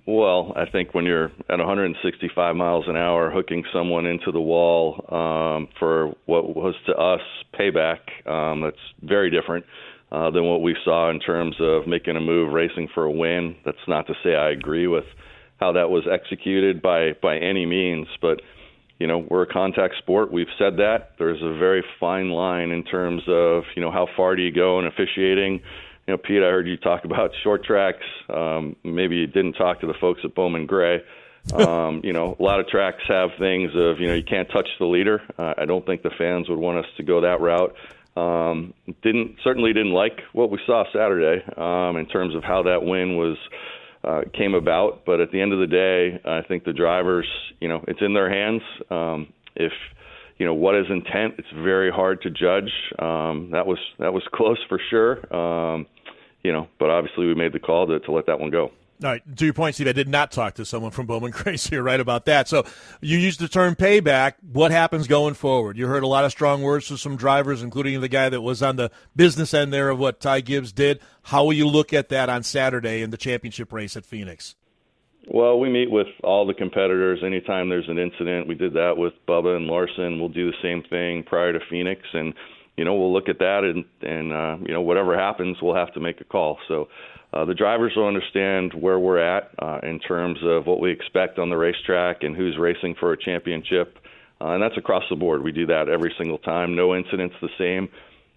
Well, I think when you're at 165 miles an hour hooking someone into the wall for what was to us payback, that's very different than what we saw in terms of making a move, racing for a win. That's not to say I agree with how that was executed by any means, but we're a contact sport. We've said that. There's a very fine line in terms of, how far do you go in officiating. Pete, I heard you talk about short tracks. Maybe you didn't talk to the folks at Bowman Gray. A lot of tracks have things of, you can't touch the leader. I don't think the fans would want us to go that route. Certainly didn't like what we saw Saturday in terms of how that win came about. But at the end of the day, I think the drivers, it's in their hands. If what is intent, it's very hard to judge. That was close for sure. But obviously we made the call to let that one go. All right, to your point, Steve, I did not talk to someone from Bowman Gray, so you're right about that. So you used the term payback. What happens going forward? You heard a lot of strong words from some drivers, including the guy that was on the business end there of what Ty Gibbs did. How will you look at that on Saturday in the championship race at Phoenix? Well, we meet with all the competitors anytime there's an incident. We did that with Bubba and Larson. We'll do the same thing prior to Phoenix, and we'll look at that, and whatever happens, we'll have to make a call. So the drivers will understand where we're at in terms of what we expect on the racetrack and who's racing for a championship, and that's across the board. We do that every single time. No incident's the same,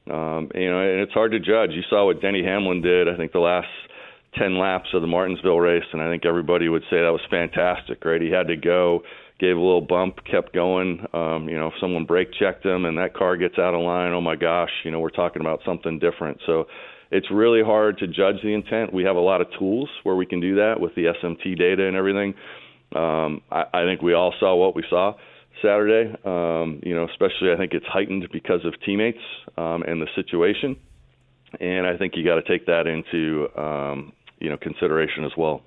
and it's hard to judge. You saw what Denny Hamlin did, I think, the last 10 laps of the Martinsville race, and I think everybody would say that was fantastic, right? He had to go, gave a little bump, kept going. If someone brake checked him and that car gets out of line, oh my gosh, we're talking about something different. So it's really hard to judge the intent. We have a lot of tools where we can do that with the SMT data and everything. I think we all saw what we saw Saturday. Especially I think it's heightened because of teammates and the situation. And I think you got to take that into consideration as well.